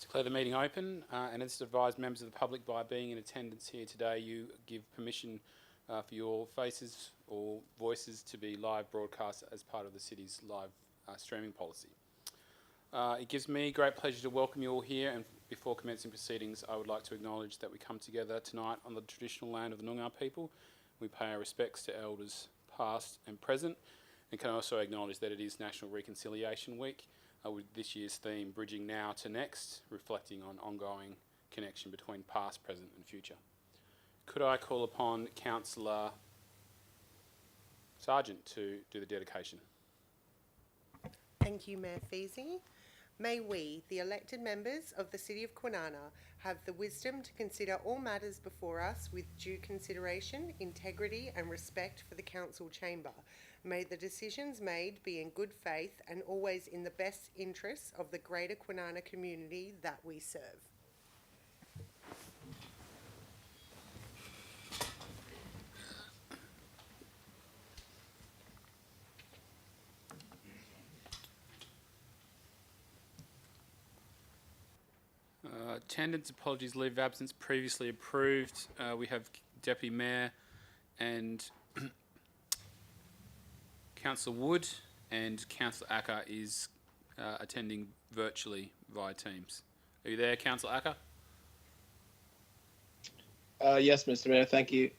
Declare the meeting open, and it's advised members of the public by being in attendance here today, you give permission for your faces or voices to be live broadcast as part of the city's live streaming policy. It gives me great pleasure to welcome you all here, and before commencing proceedings, I would like to acknowledge that we come together tonight on the traditional land of the Noongar people. We pay our respects to elders past and present, and can also acknowledge that it is National Reconciliation Week, with this year's theme, Bridging Now to Next, reflecting on ongoing connection between past, present and future. Could I call upon Councillor Sargent to do the dedication? Thank you, Mayor Feasey. May we, the elected members of the City of Kwinana, have the wisdom to consider all matters before us with due consideration, integrity and respect for the Council Chamber. May the decisions made be in good faith and always in the best interests of the greater Kwinana community that we serve. Attendance, apologies, leave of absence previously approved. We have Deputy Mayor and Councillor Wood, and Councillor Acker is attending virtually via Teams. Are you there, Councillor Acker? Yes, Mr. Mayor, thank you.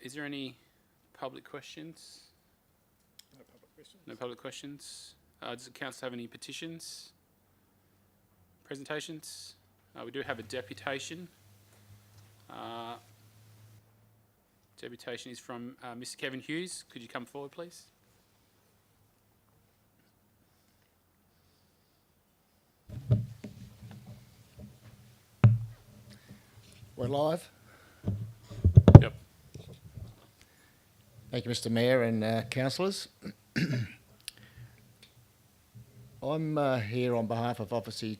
Is there any public questions? No public questions. No public questions. Does the council have any petitions? Presentations? We do have a deputation. Deputation is from Mr. Kevin Hughes. Could you come forward, please? We're live. Yep. Thank you, Mr. Mayor and councillors. I'm here on behalf of obviously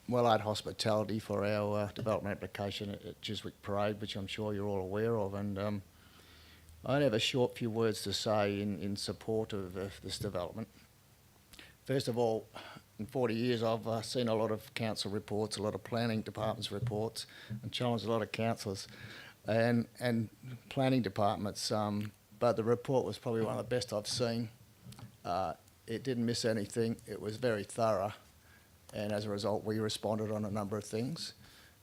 Wellard Hospitality for our development application at Chiswick Parade, which I'm sure you're all aware of, and I only have a short few words to say in support of this development. First of all, in 40 years I've seen a lot of council reports, a lot of planning departments reports, and challenged a lot of councillors and planning departments, but the report was probably one of the best I've seen. It didn't miss anything. It was very thorough, and as a result we responded on a number of things.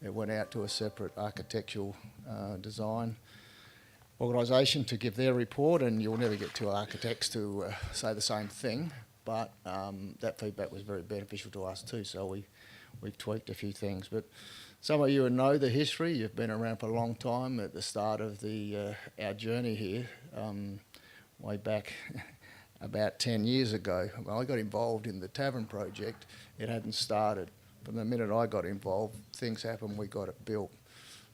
It went out to a separate architectural design organisation to give their report, and you'll never get two architects to say the same thing, but that feedback was very beneficial to us too, so we've tweaked a few things. But some of you know the history. You've been around for a long time. At the start of our journey here, way back about 10 years ago, when I got involved in the tavern project, it hadn't started. From the minute I got involved, things happened, we got it built.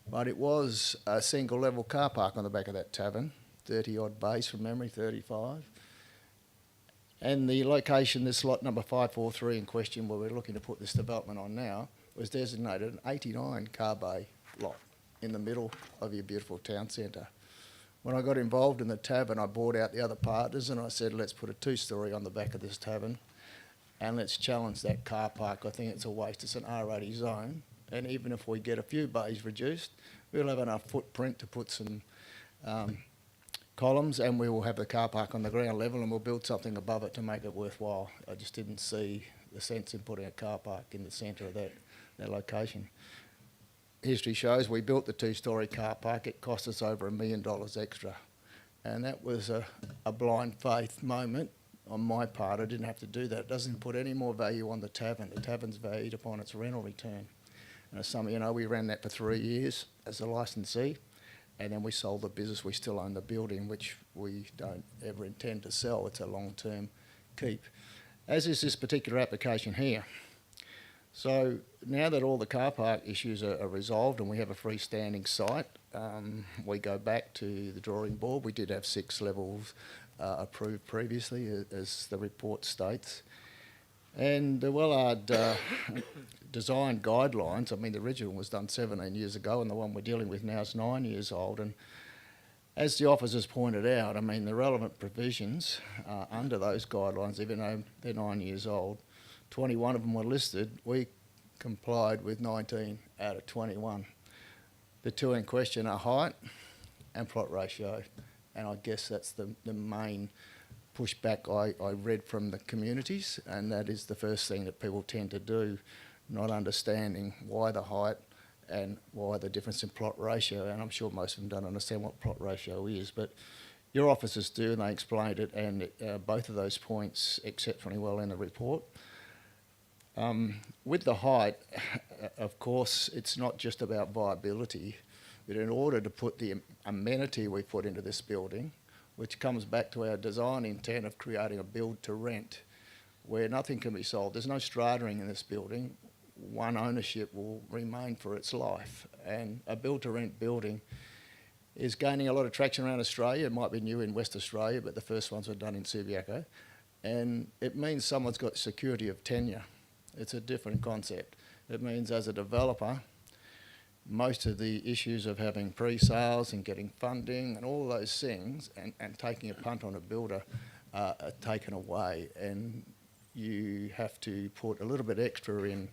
But it was a single level car park on the back of that tavern, 30 odd bays from memory, 35. And the location, this lot number 543 in question, where we're looking to put this development on now, was designated an 89 car bay lot in the middle of your beautiful town centre. When I got involved in the tavern, I bought out the other partners and I said, let's put a two-storey on the back of this tavern and let's challenge that car park. I think it's a waste. It's an R80 zone, and even if we get a few bays reduced, we'll have enough footprint to put some columns, and we will have the car park on the ground level, and we'll build something above it to make it worthwhile. I just didn't see the sense in putting a car park in the centre of that location. History shows we built the two-storey car park. It cost us over $1 million extra, and that was a blind faith moment on my part. I didn't have to do that. It doesn't put any more value on the tavern. The tavern's valued upon its rental return. And as some of you know, we ran that for 3 years as a licensee, and then we sold the business. We still own the building, which we don't ever intend to sell. It's a long-term keep, as is this particular application here. So now that all the car park issues are resolved and we have a freestanding site, we go back to the drawing board. We did have 6 levels approved previously, as the report states. And the Wellard design guidelines, I mean, the original was done 17 years ago, and the one we're dealing with now is 9 years old. And as the officers pointed out, I mean, the relevant provisions under those guidelines, even though they're 9 years old, 21 of them were listed. We complied with 19 out of 21. The two in question are height and plot ratio, and I guess that's the main pushback I read from the communities, and that is the first thing that people tend to do, not understanding why the height and why the difference in plot ratio, and I'm sure most of them don't understand what plot ratio is, but your officers do, and they explained it, and both of those points exceptionally well in the report. With the height, of course, it's not just about viability, but in order to put the amenity we put into this building, which comes back to our design intent of creating a build to rent, where nothing can be sold. There's no stradering in this building. One ownership will remain for its life, and a build to rent building is gaining a lot of traction around Australia. It might be new in West Australia, but the first ones were done in Subiaco, and it means someone's got security of tenure. It's a different concept. It means as a developer, most of the issues of having pre-sales and getting funding and all those things and taking a punt on a builder are taken away, and you have to put a little bit extra in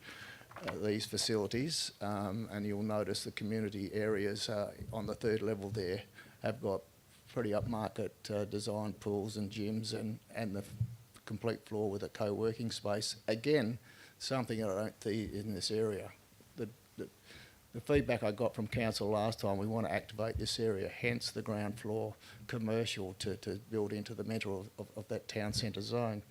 these facilities, and you'll notice the community areas on the third level there have got pretty upmarket design pools and gyms and the complete floor with a co-working space. Again, something that I don't see in this area. The feedback I got from council last time, we want to activate this area, hence the ground floor commercial to build into the middle of that town centre zone.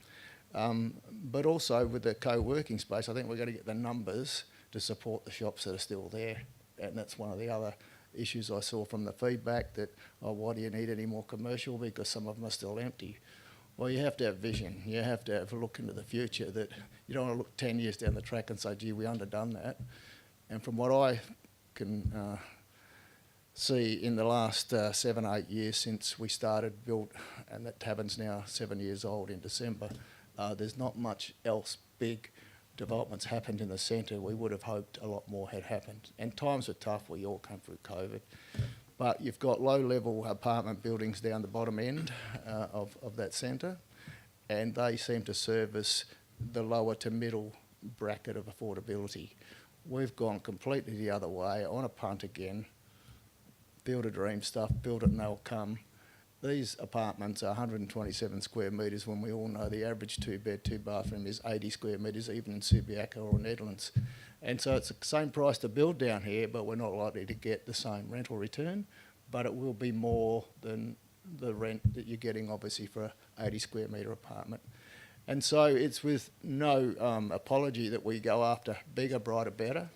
But also with the co-working space, I think we're going to get the numbers to support the shops that are still there. And that's one of the other issues I saw from the feedback, that, oh, why do you need any more commercial? Because some of them are still empty. Well, you have to have vision. You have to have a look into the future, that you don't want to look 10 years down the track and say, gee, we underdone that. And from what I can see in the last 7, 8 years since we started built, and that tavern's now 7 years old in December, there's not much else big developments happened in the centre. We would have hoped a lot more had happened. And times were tough. We all came through COVID. But you've got low-level apartment buildings down the bottom end of that centre, and they seem to service the lower to middle bracket of affordability. We've gone completely the other way, on a punt again, build a dream stuff, build it and they'll come. These apartments are 127 square metres when we all know the average 2-bed, 2-bathroom is 80 square metres, even in Subiaco or Netherlands. And so it's the same price to build down here, but we're not likely to get the same rental return, but it will be more than the rent that you're getting, obviously, for an 80 square metre apartment. And so it's with no apology that we go after bigger, brighter, better,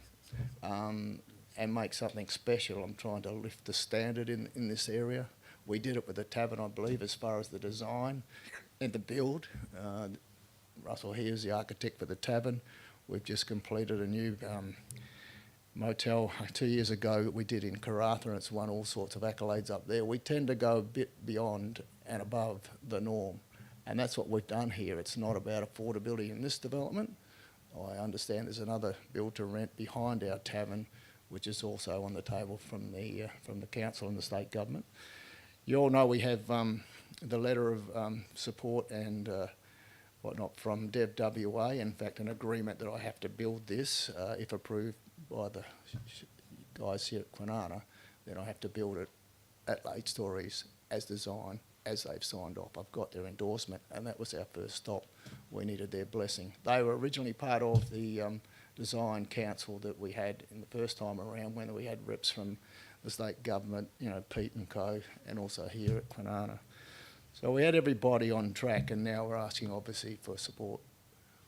and make something special. I'm trying to lift the standard in this area. We did it with the tavern, I believe, as far as the design and the build. Russell Here's the architect for the tavern. We've just completed a new motel 2 years ago we did in Karratha, and it's won all sorts of accolades up there. We tend to go a bit beyond and above the norm, and that's what we've done here. It's not about affordability in this development. I understand there's another build to rent behind our tavern, which is also on the table from the council and the state government. You all know we have the letter of support and whatnot from Dev WA. In fact, an agreement that I have to build this, if approved by the guys here at Kwinana, then I have to build it at 8 stories as designed, as they've signed off. I've got their endorsement, and that was our first stop. We needed their blessing. They were originally part of the design council that we had in the first time around, when we had reps from the state government, you know, Pete and co, and also here at Kwinana. So we had everybody on track, and now we're asking, obviously, for support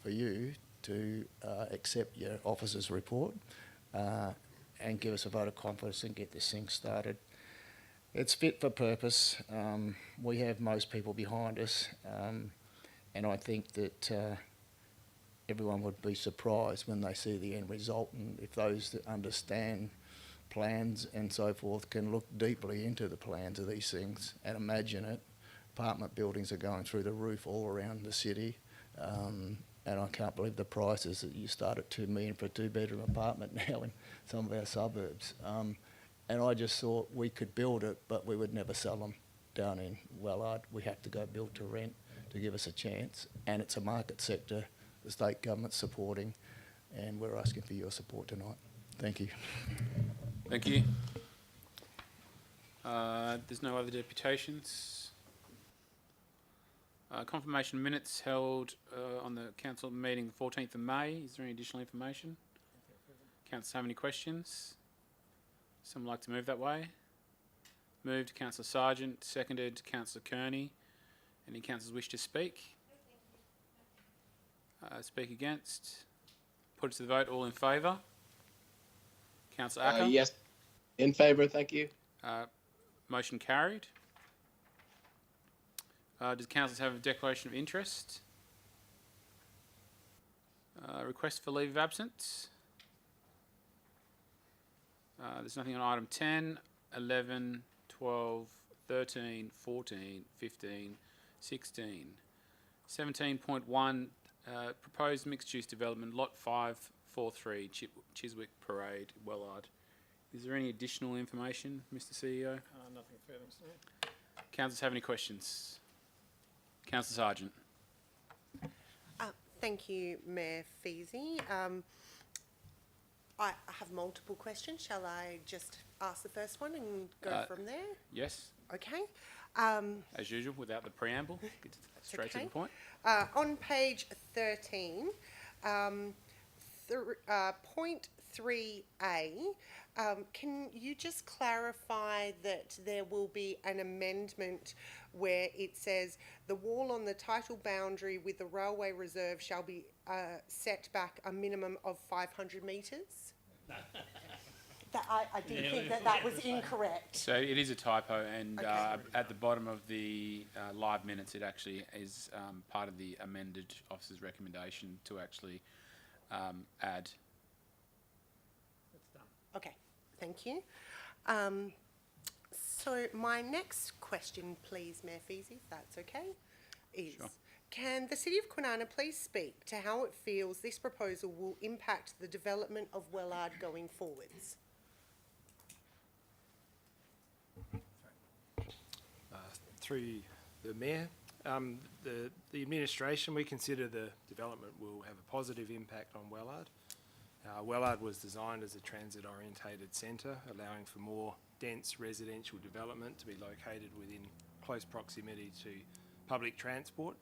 for you to accept your officer's report and give us a vote of confidence and get this thing started. It's fit for purpose. We have most people behind us, and I think that everyone would be surprised when they see the end result, and if those that understand plans and so forth can look deeply into the plans of these things and imagine it. Apartment buildings are going through the roof all around the city, and I can't believe the prices that you start at $2 million for a 2-bedroom apartment now in some of our suburbs. And I just thought we could build it, but we would never sell them down in Wellard. We have to go build to rent to give us a chance, and it's a market sector. The the state government's supporting, and we're asking for your support tonight. Thank you. Thank you. There's no other deputations. Confirmation minutes held on the council meeting the 14th of May. Is there any additional information? Council have any questions? Someone like to move that way? Moved, Councillor Sargent. Seconded, Councillor Kearney. Any councillors wish to speak? Speak against? Put it to the vote. All in favour? Councillor Acker? Yes. In favour, thank you. Motion carried. Does councillors have a declaration of interest? Request for leave of absence? There's nothing on item 10, 11, 12, 13, 14, 15, 16. 17.1, proposed mixed-use development, lot 543, Chiswick Parade, Wellard. Is there any additional information, Mr CEO? Nothing further, Mr. Mayor. Councillors have any questions? Councillor Sargent. Thank you, Mayor Feasy. I have multiple questions. Shall I just ask the first one and go from there? Yes, Okay. as usual, without the preamble. Get straight to okay. the point. On page 13, point 3A, can you just clarify that there will be an amendment where it says the wall on the title boundary with the railway reserve shall be set back a minimum of 500 metres? That I did think that was incorrect. So it is a typo, and Okay. at the bottom of the live minutes, it actually is part of the amended officer's recommendation to actually add. It's done. Okay, thank you. So my next question, please, Mayor Feasy, if that's okay, is Sure. can the City of Kwinana please speak to how it feels this proposal will impact the development of Wellard going forwards? Through the Mayor, the administration, we consider the development will have a positive impact on Wellard. Wellard was designed as a transit-orientated centre, allowing for more dense residential development to be located within close proximity to public transport,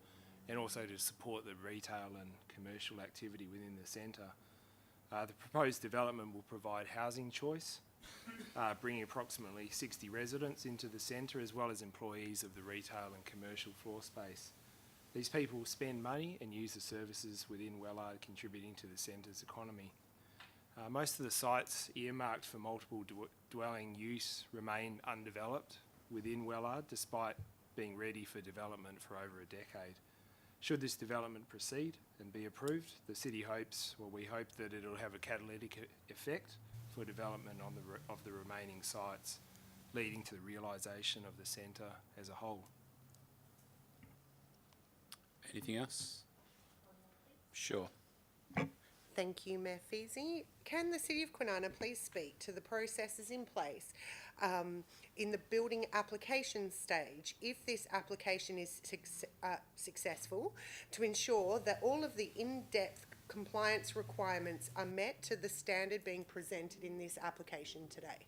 and also to support the retail and commercial activity within the centre. The proposed development will provide housing choice, bringing approximately 60 residents into the centre, as well as employees of the retail and commercial floor space. These people spend money and use the services within Wellard, contributing to the centre's economy. Most of the sites earmarked for multiple dwelling use remain undeveloped within Wellard, despite being ready for development for over a decade. Should this development proceed and be approved, the city hopes, well, we hope that it'll have a catalytic effect for development on of the remaining sites, leading to the realisation of the centre as a whole. Anything else? Sure. Thank you, Mayor Feasy. Can the City of Kwinana please speak to the processes in place in the building application stage, if this application is successful, to ensure that all of the in-depth compliance requirements are met to the standard being presented in this application today?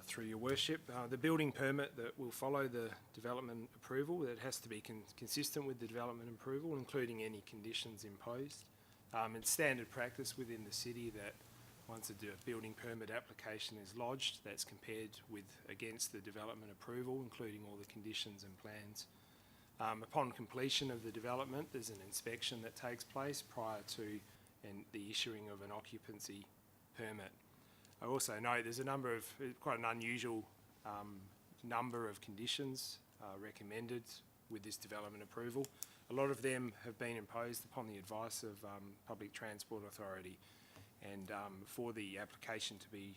Through your worship, the building permit that will follow the development approval, that has to be consistent with the development approval, including any conditions imposed. It's standard practice within the city that once a building permit application is lodged, that's compared against the development approval, including all the conditions and plans. Upon completion of the development, there's an inspection that takes place prior to the issuing of an occupancy permit. I also note there's quite an unusual number of conditions recommended with this development approval. A lot of them have been imposed upon the advice of Public Transport Authority, and for the application to be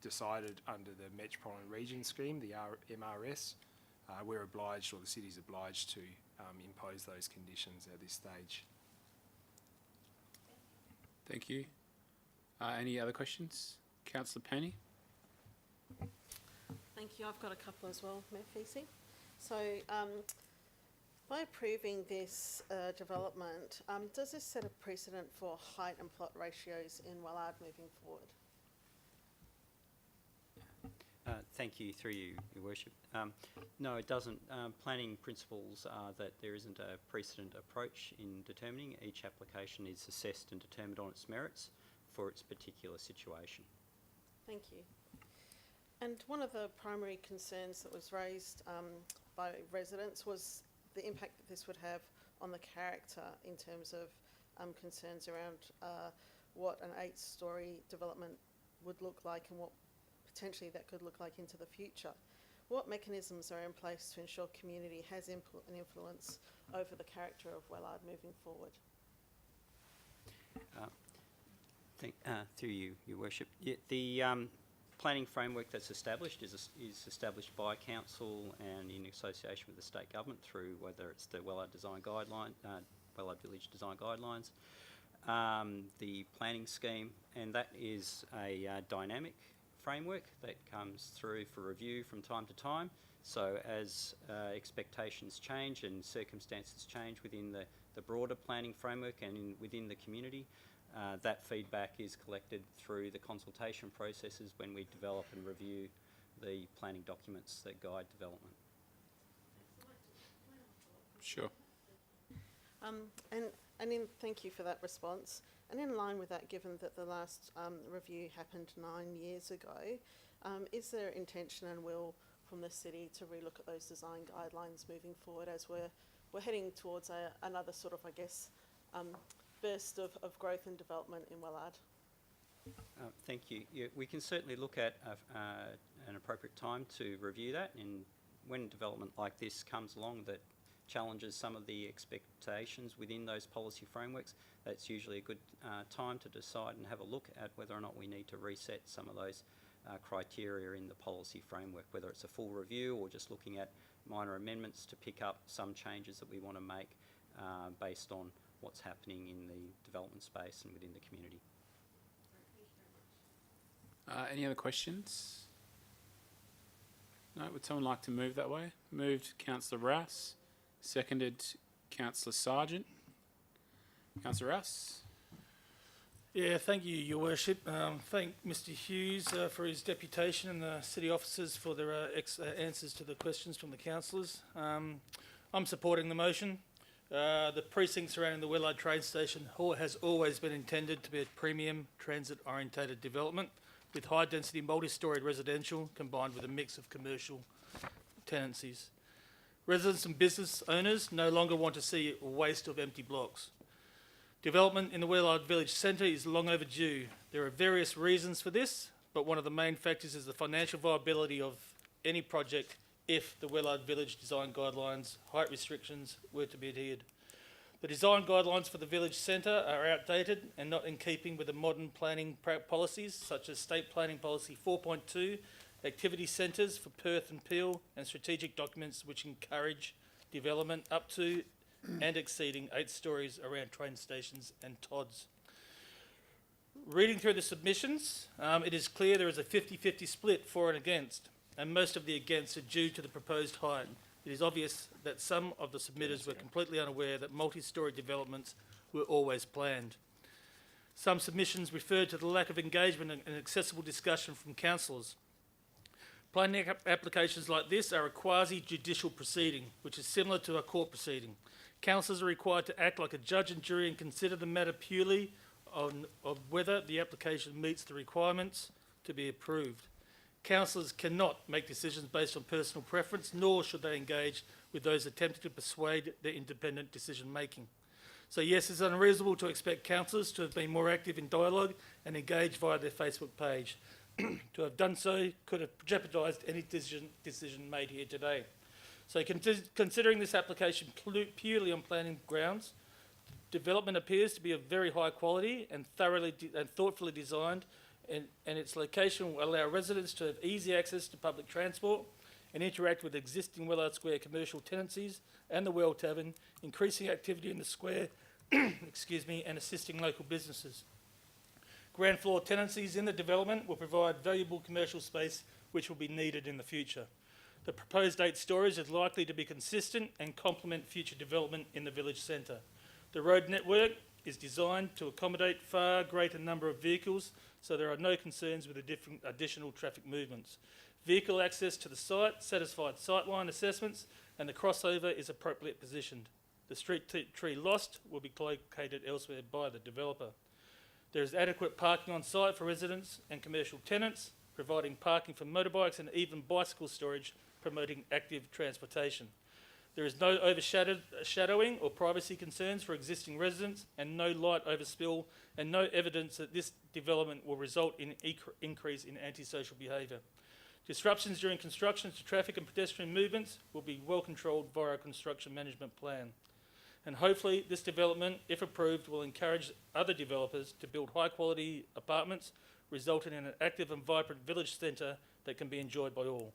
decided under the Metropolitan Region Scheme, the MRS, we're obliged, or the city's obliged, to impose those conditions at this stage. Thank you. Any other questions? Councillor Penny? Thank you. I've got a couple as well, Mayor Feasy. So By approving this development, does this set a precedent for height and plot ratios in Wellard moving forward? Thank you, through you, Your Worship. No, it doesn't. Planning principles are that there isn't a precedent approach in determining. Each application is assessed and determined on its merits for its particular situation. Thank you. And one of the primary concerns that was raised by residents was the impact that this would have on the character in terms of concerns around what an 8-storey development would look like and what potentially that could look like into the future. What mechanisms are in place to ensure community has an influence over the character of Wellard moving forward? Through you, Your Worship. Yeah, the planning framework that's established is established by council and in association with the state government through whether it's the Wellard Design Guideline, Wellard Village Design Guidelines, the planning scheme, and that is a dynamic framework that comes through for review from time to time. So as expectations change and circumstances change within the broader planning framework and within the community, that feedback is collected through the consultation processes when we develop and review the planning documents that guide development. Sure. Thank you for that response. And in line with that, given that the last review happened 9 years ago, is there intention and will from the city to relook at those design guidelines moving forward as we're heading towards another sort of, I guess, burst of growth and development in Wellard? Thank you. Yeah, we can certainly look at an appropriate time to review that, and when development like this comes along that challenges some of the expectations within those policy frameworks, that's usually a good time to decide and have a look at whether or not we need to reset some of those criteria in the policy framework, whether it's a full review or just looking at minor amendments to pick up some changes that we want to make based on what's happening in the development space and within the community. Any other questions? No, would someone like to move that way? Moved Councillor Rouse, seconded Councillor Sargent. Councillor Rouse. Yeah, thank you, Your Worship. Thank Mr Hughes for his deputation and the city officers for their answers to the questions from the councillors. I'm supporting the motion. The precinct surrounding the Wellard train station has always been intended to be a premium transit-orientated development with high-density multi-storied residential combined with a mix of commercial tenancies. Residents and business owners no longer want to see a waste of empty blocks. Development in the Wellard Village Centre is long overdue. There are various reasons for this, but one of the main factors is the financial viability of any project if the Wellard Village Design Guidelines height restrictions were to be adhered. The design guidelines for the village centre are outdated and not in keeping with the modern planning policies such as State Planning Policy 4.2, activity centres for Perth and Peel, and strategic documents which encourage development up to and exceeding 8 stories around train stations and TODs. Reading through the submissions, it is clear there is a 50-50 split for and against, and most of the against are due to the proposed height. It is obvious that some of the submitters were completely unaware that multi-storey developments were always planned. Some submissions referred to the lack of engagement and accessible discussion from councillors. Planning applications like this are a quasi-judicial proceeding, which is similar to a court proceeding. Councillors are required to act like a judge and jury and consider the matter purely of whether the application meets the requirements to be approved. Councillors cannot make decisions based on personal preference, nor should they engage with those attempting to persuade their independent decision-making. So yes, it's unreasonable to expect councillors to have been more active in dialogue and engage via their Facebook page. To have done so could have jeopardised any decision made here today. So considering this application purely on planning grounds, development appears to be of very high quality and thoughtfully designed, and its location will allow residents to have easy access to public transport and interact with existing Wellard Square commercial tenancies and the Well Tavern, increasing activity in the square and assisting local businesses. Ground floor tenancies in the development will provide valuable commercial space which will be needed in the future. The proposed 8 stories is likely to be consistent and complement future development in the village centre. The road network is designed to accommodate far greater number of vehicles, so there are no concerns with the different additional traffic movements. Vehicle access to the site satisfied sightline assessments, and the crossover is appropriately positioned. The street tree lost will be located elsewhere by the developer. There is adequate parking on site for residents and commercial tenants, providing parking for motorbikes and even bicycle storage, promoting active transportation. There is no overshadowing or privacy concerns for existing residents, and no light overspill, and no evidence that this development will result in increase in antisocial behaviour. Disruptions during construction to traffic and pedestrian movements will be well controlled via a construction management plan. And hopefully this development, if approved, will encourage other developers to build high quality apartments, resulting in an active and vibrant village centre that can be enjoyed by all.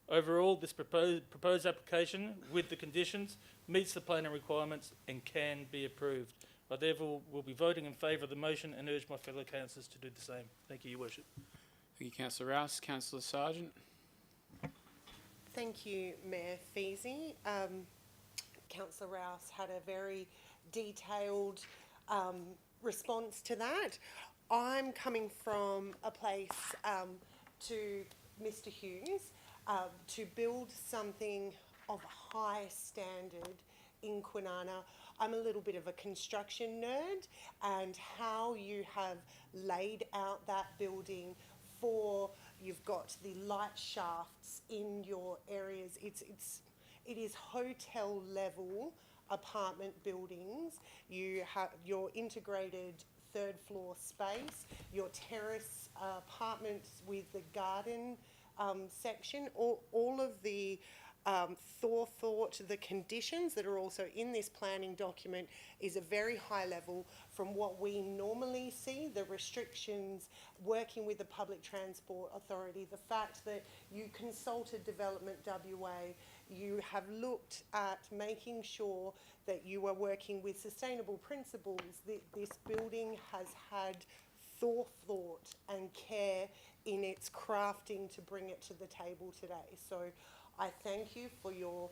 Overall, this proposed application, with the conditions, meets the planning requirements and can be approved. I therefore will be voting in favour of the motion and urge my fellow councillors to do the same. Thank you, Your Worship. Thank you, Councillor Rouse. Councillor Sargent. Thank you, Mayor Feasy. Councillor Rouse had a very detailed response to that. I'm coming from a place to Mr Hughes to build something of high standard in Kwinana. I'm a little bit of a construction nerd, and how you have laid out that building for, you've got the light shafts in your areas. It is hotel level apartment buildings. You have your integrated third floor space, your terrace apartments with the garden section, all of the forethought, the conditions that are also in this planning document is a very high level from what we normally see, the restrictions, working with the Public Transport Authority, the fact that you consulted Development WA, you have looked at making sure that you are working with sustainable principles. This building has had forethought and care in its crafting to bring it to the table today. So I thank you for your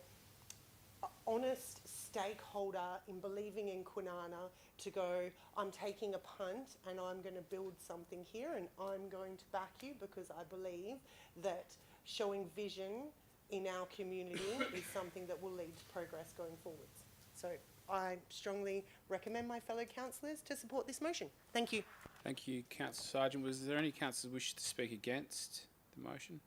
honest stakeholder in believing in Kwinana to go, I'm taking a punt and I'm going to build something here, and I'm going to back you because I believe that showing vision in our community is something that will lead to progress going forwards. So I strongly recommend my fellow councillors to support this motion. Thank you. Thank you, Councillor Sargent. Was there any councillors wish to speak against the motion?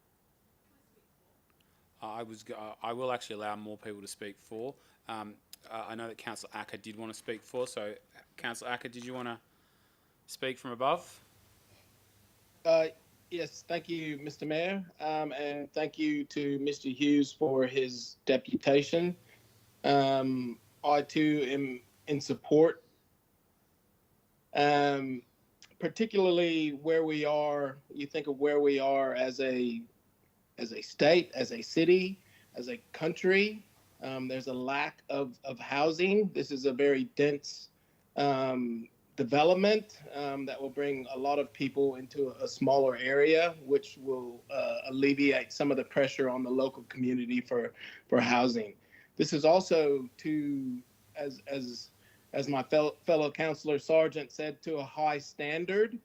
I will actually allow more people to speak for. I know that Councillor Acker did want to speak for, so Councillor Acker, did you want to speak from above? Yes, thank you, Mr. Mayor, and thank you to Mr. Hughes for his deputation. I too am in support, particularly where we are. You think of where we are as a state, as a city, as a country. There's a lack of housing. This is a very dense development that will bring a lot of people into a smaller area, which will alleviate some of the pressure on the local community for housing. This is also to, as my fellow councillor Sargent said, to a high standard,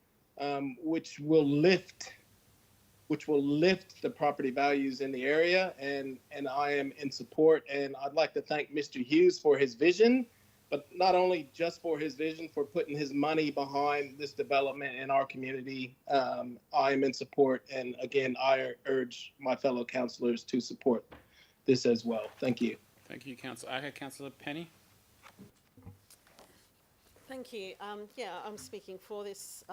which will lift the property values in the area, and I am in support. And I'd like to thank Mr. Hughes for his vision, but not only just for his vision, for putting his money behind this development in our community. I am in support, and again, I urge my fellow councillors to support this as well. Thank you. Thank you, Councillor Acker. Councillor Penny? Thank you. Yeah, I'm speaking for this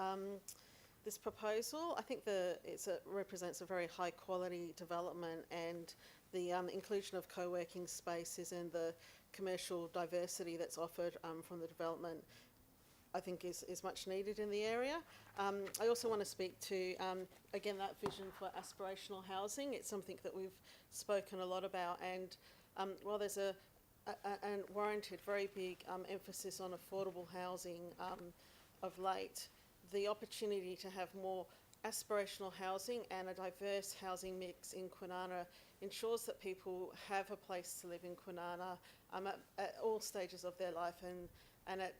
this proposal. I think it represents a very high quality development, and the inclusion of co-working spaces and the commercial diversity that's offered from the development, I think is much needed in the area. I also want to speak to, again, that vision for aspirational housing. It's something that we've spoken a lot about, and while there's a warranted very big emphasis on affordable housing of late, the opportunity to have more aspirational housing and a diverse housing mix in Kwinana ensures that people have a place to live in Kwinana at all stages of their life and at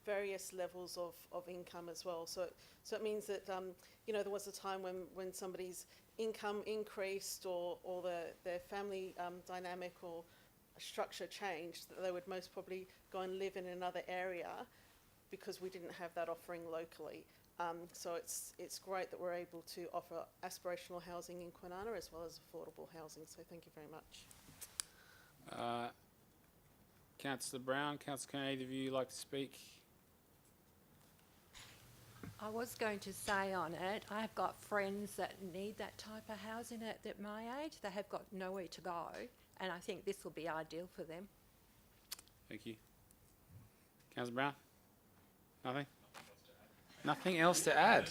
various levels of income as well. So it means that, you know, there was a time when somebody's income increased or their family dynamic or structure changed, that they would most probably go and live in another area because we didn't have that offering locally. So it's great that we're able to offer aspirational housing in Kwinana as well as affordable housing. So thank you very much. Councillor Brown, Councillor Kern, either of you like to speak? I was going to say on it, I have got friends that need that type of housing at my age. They have got nowhere to go, and I think this will be ideal for them. Thank you. Councillor Brown? Nothing? Nothing else to add?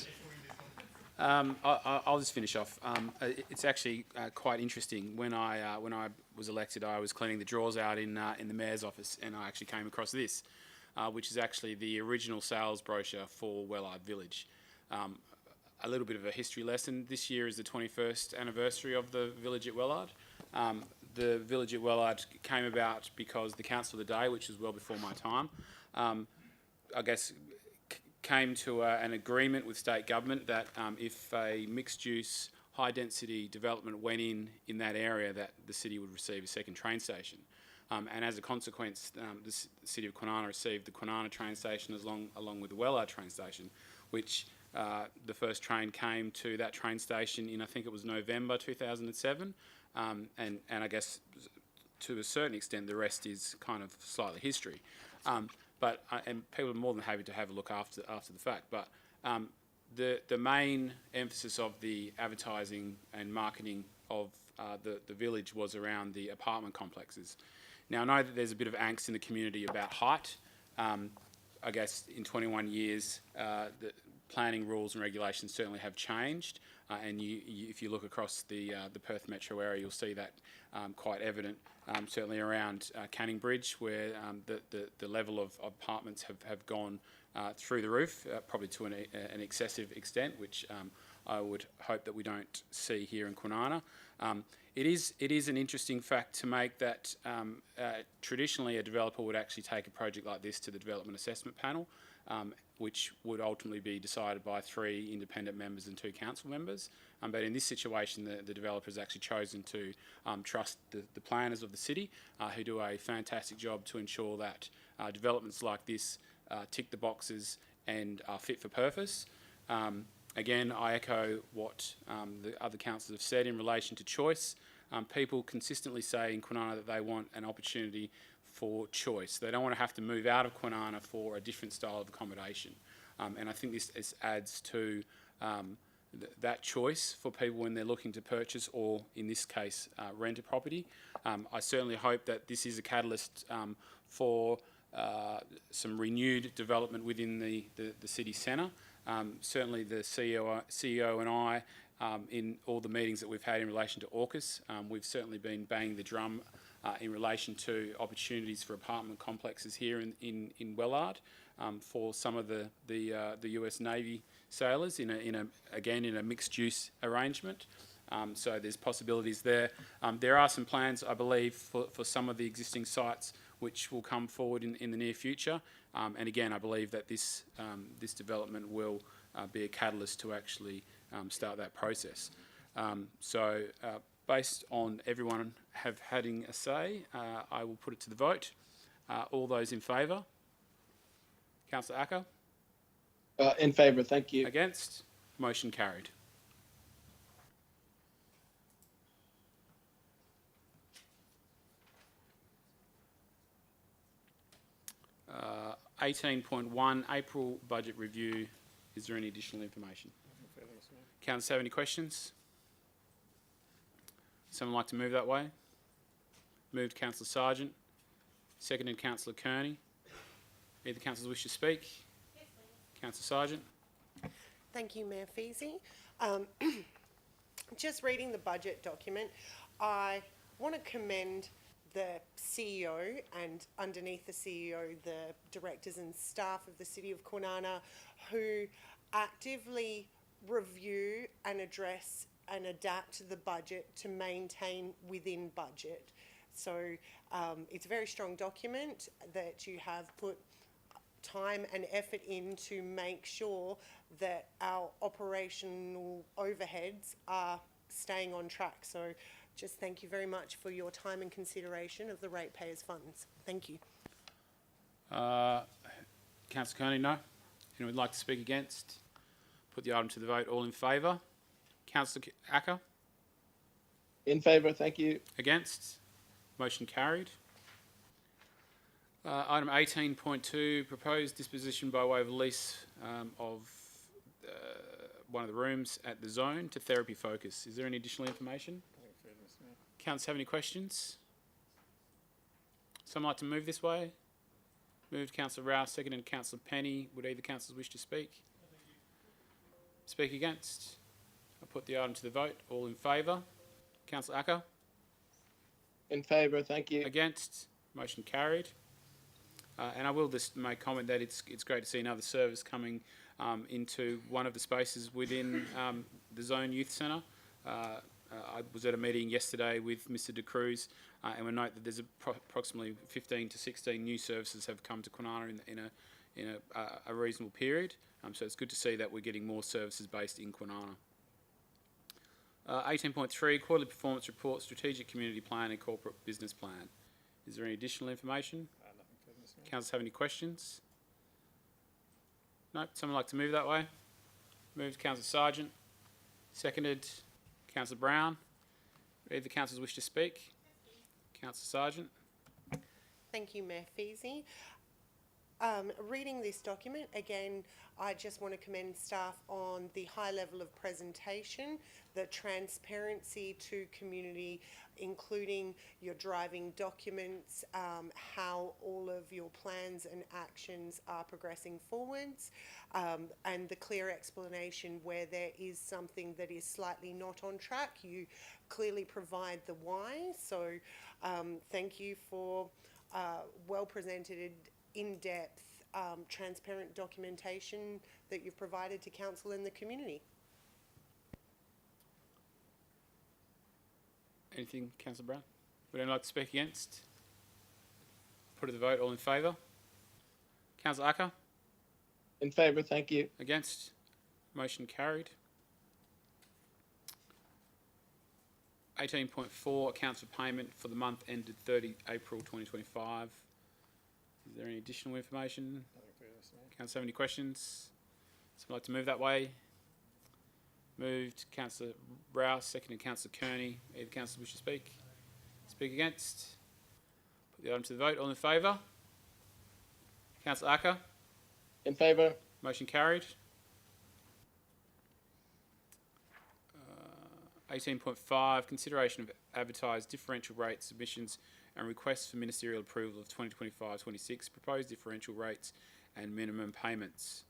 I'll just finish off. It's actually quite interesting. When I was elected, I was cleaning the drawers out in the mayor's office, and I actually came across this, which is actually the original sales brochure for Wellard Village. A little bit of a history lesson. This year is the 21st anniversary of the village at Wellard. The village at Wellard came about because the council of the day, which was well before my time, I guess came to an agreement with state government that if a mixed-use, high-density development went in that area, that the city would receive a second train station. And as a consequence, the city of Kwinana received the Kwinana train station along with the Wellard train station, which the first train came to that train station in, I think it was November 2007. And I guess to a certain extent, the rest is kind of slightly history. And people are more than happy to have a look after the fact. But the main emphasis of the advertising and marketing of the village was around the apartment complexes. Now, I know that there's a bit of angst in the community about height. I guess in 21 years, the planning rules and regulations certainly have changed. And if you look across the Perth metro area, you'll see that quite evident, certainly around Canning Bridge, where the level of apartments have gone through the roof, probably to an excessive extent, which I would hope that we don't see here in Kwinana. It is an interesting fact to make that traditionally a developer would actually take a project like this to the Development Assessment Panel, which would ultimately be decided by 3 independent members and 2 council members. But in this situation, the developer has actually chosen to trust the planners of the city, who do a fantastic job to ensure that developments like this tick the boxes and are fit for purpose. Again, I echo what the other councillors have said in relation to choice. People consistently say in Kwinana that they want an opportunity for choice. They don't want to have to move out of Kwinana for a different style of accommodation. And I think this adds to that choice for people when they're looking to purchase or, in this case, rent a property. I certainly hope that this is a catalyst for some renewed development within the city centre. Certainly the CEO and I, in all the meetings that we've had in relation to AUKUS, we've certainly been banging the drum in relation to opportunities for apartment complexes here in Wellard for some of the US Navy sailors in a mixed-use arrangement. So there's possibilities there. There are some plans, I believe, for some of the existing sites which will come forward in the near future. And again, I believe that this development will be a catalyst to actually start that process. So based on everyone having a say, I will put it to the vote. All those in favour? Councillor Acker? In favour, thank you. Against? Motion carried. Uh, 18.1, April budget review. Is there any additional information? Councillors have any questions? Someone like to move that way? Moved Councillor Sargent. Seconded Councillor Kearney. Either councillors wish to speak? Yes, please. Councillor Sargent. Thank you, Mayor Feasy. Just reading the budget document, I want to commend the CEO and underneath the CEO, the directors and staff of the City of Kwinana who actively review and address and adapt the budget to maintain within budget. So it's a very strong document that you have put time and effort in to make sure that our operational overheads are staying on track. So just thank you very much for your time and consideration of the ratepayers' funds. Thank you. Councillor Kearney, no. Anyone would like to speak against? Put the item to the vote. All in favour? Councillor Acker? In favour, thank you. Against? Motion carried. Item 18.2, proposed disposition by way of lease of one of the rooms at the Zone to Therapy Focus. Is there any additional information? Councillors have any questions? Someone like to move this way? Moved Councillor Rouse, seconded Councillor Penny. Would either councillors wish to speak? Speak against? I'll put the item to the vote. All in favour? Councillor Acker? In favour, thank you. Against? Motion carried. And I will just make comment that it's great to see another service coming into one of the spaces within the Zone Youth Centre. I was at a meeting yesterday with Mr De Cruz, and we note that there's approximately 15 to 16 new services have come to Kwinana in a reasonable period. So it's good to see that we're getting more services based in Kwinana. 18.3, Quarterly Performance Report, Strategic Community Plan and Corporate Business Plan. Is there any additional information? Councillors have any questions? No? Someone like to move that way? Moved Councillor Sargent. Seconded Councillor Brown. Either councillors wish to speak? Councillor Sargent. Thank you, Mayor Feasy. Reading this document, again, I just want to commend staff on the high level of presentation, the transparency to community, including your driving documents, how all of your plans and actions are progressing forwards, and the clear explanation where there is something that is slightly not on track. You clearly provide the why, so thank you for well presented, in-depth, transparent documentation that you've provided to council and the community. Anything, Councillor Brown? Would anyone like to speak against? Put to the vote. All in favour? Councillor Acker? In favour, thank you. Against? Motion carried. 18.4, accounts for payment for the month ended 30 April 2025. Is there any additional information? Councillors have any questions? Someone like to move that way? Moved Councillor Rouse, seconded Councillor Kearney. Either councillors wish to speak? Speak against? Put the item to the vote. All in favour? Councillor Acker? In favour. Motion carried. 18.5, consideration of advertised differential rate submissions and requests for ministerial approval of 2025-26, proposed differential rates and minimum payments.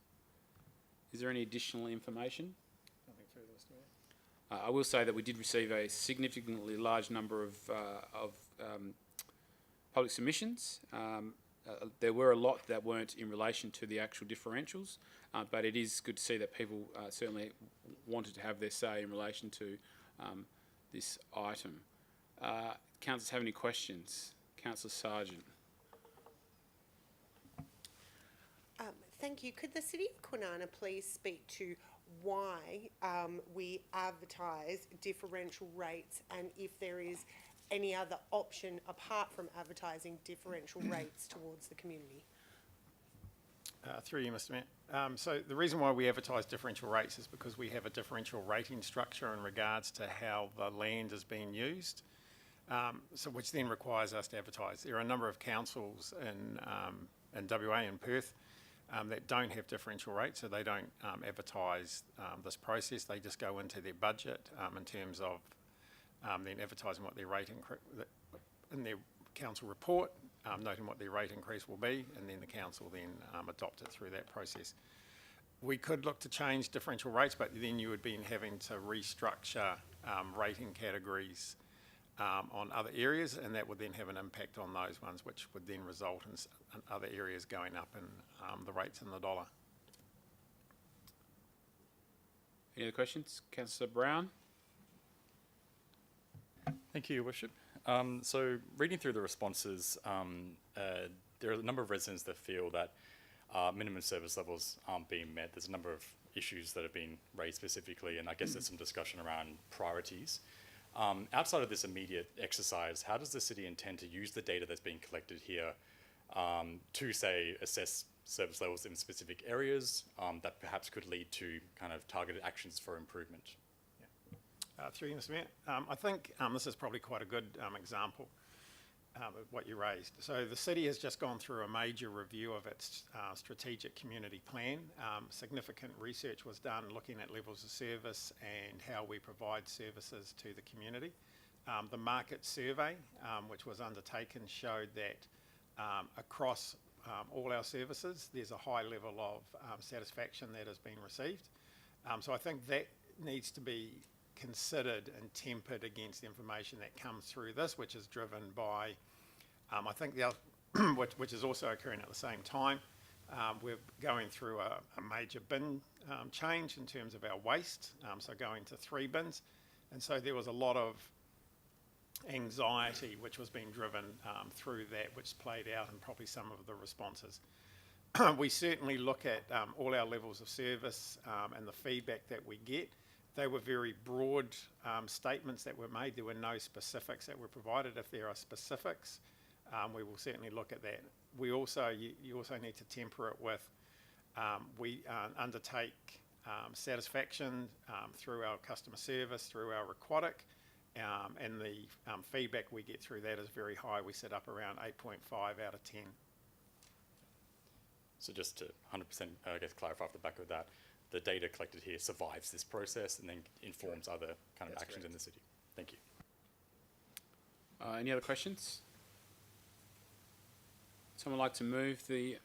Is there any additional information? I will say that we did receive a significantly large number of public submissions. There were a lot that weren't in relation to the actual differentials, but it is good to see that people certainly wanted to have their say in relation to this item. Councillors have any questions? Councillor Sargent. Thank you. Could the City of Kwinana please speak to why we advertise differential rates, and if there is any other option apart from advertising differential rates towards the community? Through you, Mr Mayor. So the reason why we advertise differential rates is because we have a differential rating structure in regards to how the land is being used, so which then requires us to advertise. There are a number of councils in WA and Perth that don't have differential rates, so they don't advertise this process. They just go into their budget in terms of then advertising what their rate in their council report, noting what their rate increase will be, and then the council then adopt it through that process. We could look to change differential rates, but then you would be having to restructure rating categories on other areas, and that would then have an impact on those ones, which would then result in other areas going up in the rates in the dollar. Any other questions? Councillor Brown? Thank you, Your Worship. So reading through the responses, there are a number of residents that feel that minimum service levels aren't being met. There's a number of issues that have been raised specifically, and I guess there's some discussion around priorities. Outside of this immediate exercise, how does the city intend to use the data that's being collected here to, say, assess service levels in specific areas that perhaps could lead to kind of targeted actions for improvement? Through you, Mr. Mayor. I think this is probably quite a good example of what you raised. So the city has just gone through a major review of its strategic community plan. Significant research was done looking at levels of service and how we provide services to the community. The market survey, which was undertaken, showed that across all our services, there's a high level of satisfaction that has been received. So I think that needs to be considered and tempered against the information that comes through this, which is driven by, I think the other, which is also occurring at the same time. We're going through a major bin change in terms of our waste, so going to 3 bins. And so there was a lot of anxiety which was being driven through that, which played out in probably some of the responses. We certainly look at all our levels of service and the feedback that we get. They were very broad statements that were made. There were no specifics that were provided. If there are specifics, we will certainly look at that. We also, you also need to temper it with, we undertake satisfaction through our customer service, through our aquatic, and the feedback we get through that is very high. We sit up around 8.5 out of 10. So just to 100%, I guess, clarify off the back of that, the data collected here survives this process and then informs other kind of actions in the city. Thank you. Any other questions? Someone like to move the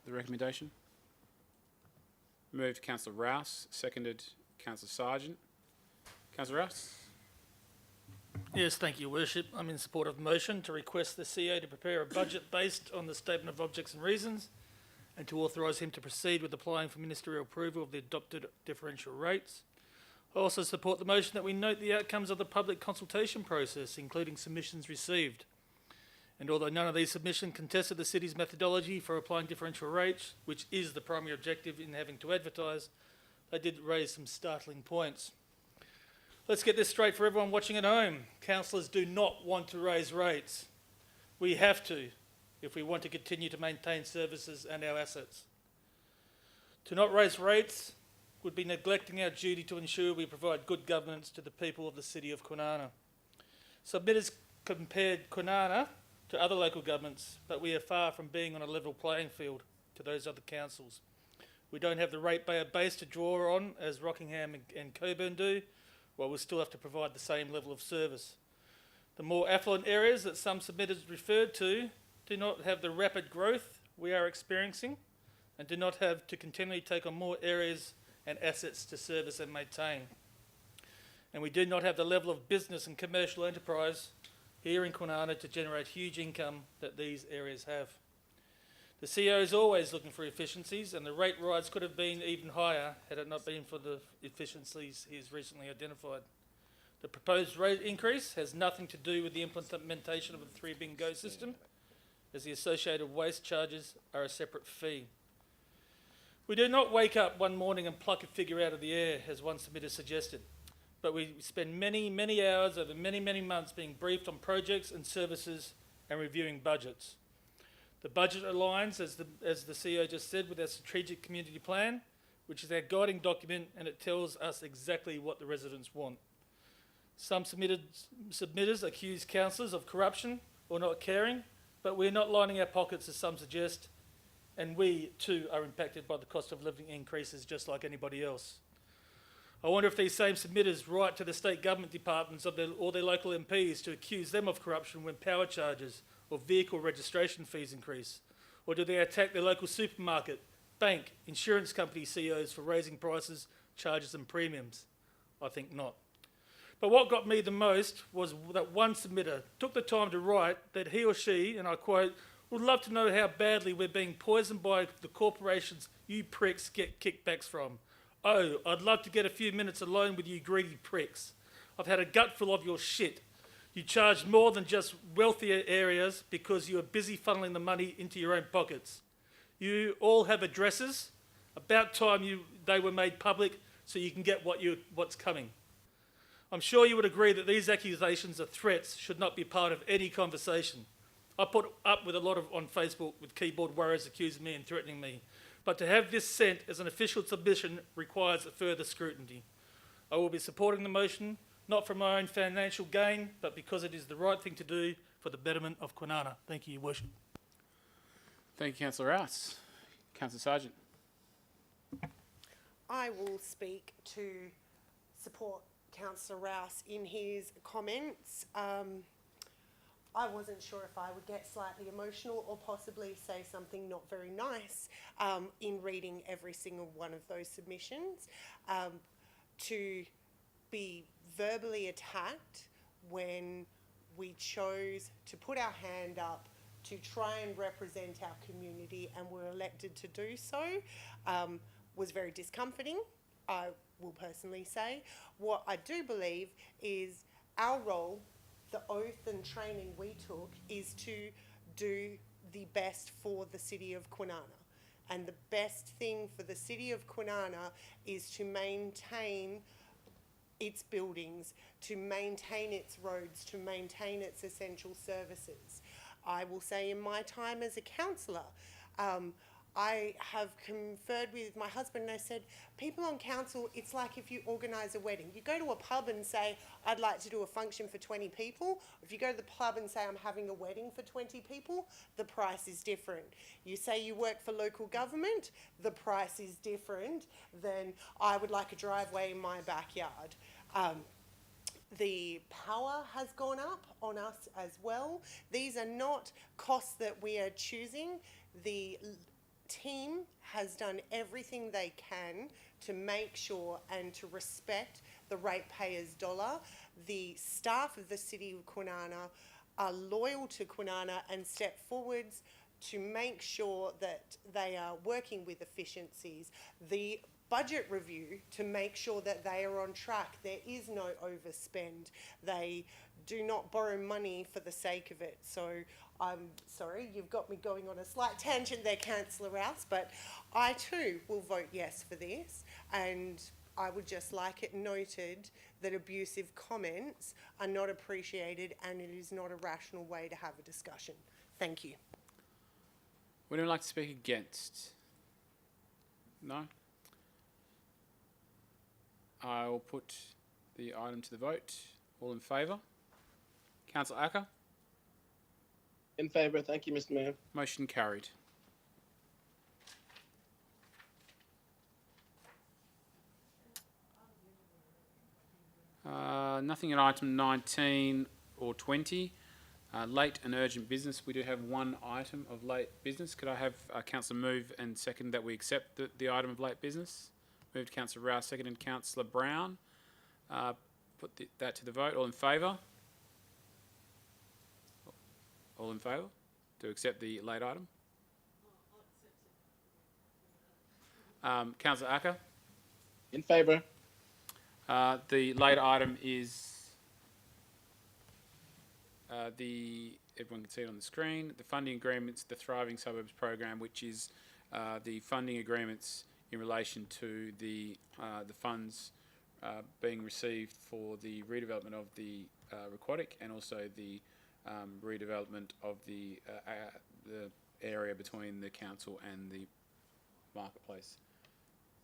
recommendation? Moved Councillor Rouse, seconded Councillor Sargent. Councillor Rouse? Yes, thank you, Your Worship. I'm in support of the motion to request the CEO to prepare a budget based on the statement of objects and reasons, and to authorise him to proceed with applying for ministerial approval of the adopted differential rates. I also support the motion that we note the outcomes of the public consultation process, including submissions received. And although none of these submissions contested the city's methodology for applying differential rates, which is the primary objective in having to advertise, they did raise some startling points. Let's get this straight for everyone watching at home. Councillors do not want to raise rates. We have to, if we want to continue to maintain services and our assets. To not raise rates would be neglecting our duty to ensure we provide good governance to the people of the city of Kwinana. Submitters compared Kwinana to other local governments, but we are far from being on a level playing field to those other councils. We don't have the ratepayer base to draw on as Rockingham and Coburn do, while we still have to provide the same level of service. The more affluent areas that some submitters referred to do not have the rapid growth we are experiencing and do not have to continually take on more areas and assets to service and maintain. And we do not have the level of business and commercial enterprise here in Kwinana to generate huge income that these areas have. The CEO is always looking for efficiencies, and the rate rise could have been even higher had it not been for the efficiencies he has recently identified. The proposed rate increase has nothing to do with the implementation of the 3-bin go system, as the associated waste charges are a separate fee. We do not wake up one morning and pluck a figure out of the air, as one submitter suggested, but we spend many, many hours over many, many months being briefed on projects and services and reviewing budgets. The budget aligns, as the CEO just said, with our strategic community plan, which is our guiding document, and it tells us exactly what the residents want. Some submitters accuse councillors of corruption or not caring, but we're not lining our pockets, as some suggest, and we too are impacted by the cost of living increases just like anybody else. I wonder if these same submitters write to the state government departments or their local MPs to accuse them of corruption when power charges or vehicle registration fees increase? Or do they attack their local supermarket, bank, insurance company CEOs for raising prices, charges and premiums? I think not. But what got me the most was that one submitter took the time to write that he or she, and I quote, would love to know how badly we're being poisoned by the corporations you pricks get kickbacks from. Oh, I'd love to get a few minutes alone with you greedy pricks. I've had a gutful of your shit. You charge more than just wealthier areas because you are busy funneling the money into your own pockets. You all have addresses. About time they were made public so you can get what's coming. I'm sure you would agree that these accusations or threats should not be part of any conversation. I put up with a lot on Facebook with keyboard warriors accusing me and threatening me. But to have this sent as an official submission requires further scrutiny. I will be supporting the motion, not for my own financial gain, but because it is the right thing to do for the betterment of Kwinana. Thank you, Your Worship. Thank you, Councillor Rouse. Councillor Sargent. I will speak to support Councillor Rouse in his comments. I wasn't sure if I would get slightly emotional or possibly say something not very nice in reading every single one of those submissions. To be verbally attacked when we chose to put our hand up to try and represent our community and were elected to do so was very discomforting, I will personally say. What I do believe is our role, the oath and training we took, is to do the best for the city of Kwinana. And the best thing for the city of Kwinana is to maintain its buildings, to maintain its roads, to maintain its essential services. I will say in my time as a councillor, I have conferred with my husband and I said, people on council, it's like if you organise a wedding. You go to a pub and say, I'd like to do a function for 20 people. If you go to the pub and say, I'm having a wedding for 20 people, the price is different. You say you work for local government, the price is different than I would like a driveway in my backyard. The power has gone up on us as well. These are not costs that we are choosing. The team has done everything they can to make sure and to respect the ratepayers' dollar. The staff of the city of Kwinana are loyal to Kwinana and step forwards to make sure that they are working with efficiencies. The budget review to make sure that they are on track. There is no overspend. They do not borrow money for the sake of it. So I'm sorry, you've got me going on a slight tangent there, Councillor Rouse, but I too will vote yes for this, and I would just like it noted that abusive comments are not appreciated and it is not a rational way to have a discussion. Thank you. Would anyone like to speak against? No? I'll put the item to the vote. All in favour? Councillor Acker? In favour. Thank you, Mr. Mayor. Motion carried. Nothing at item 19 or 20. Late and urgent business. We do have one item of late business. Could I have Councillor move and second that we accept the item of late business? Moved Councillor Rouse, seconded Councillor Brown. Put that to the vote. All in favour? All in favour to accept the late item? Councillor Acker? In favour. The late item is everyone can see it on the screen, the funding agreements, the Thriving Suburbs program, which is the funding agreements in relation to the funds being received for the redevelopment of the Aquatic and also the redevelopment of the area between the council and the marketplace.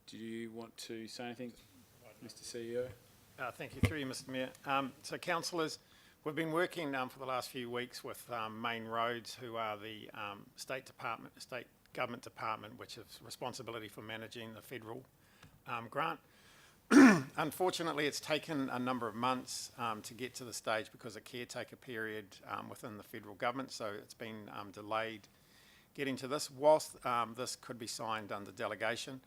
Do you want to say anything, Mr. CEO? Thank you, through you, Mr. Mayor. So, councillors, we've been working for the last few weeks with Main Roads, who are the state government department, which has responsibility for managing the federal grant. Unfortunately, it's taken a number of months to get to the stage because of caretaker period within the federal government, so it's been delayed getting to this. Whilst this could be signed under delegation,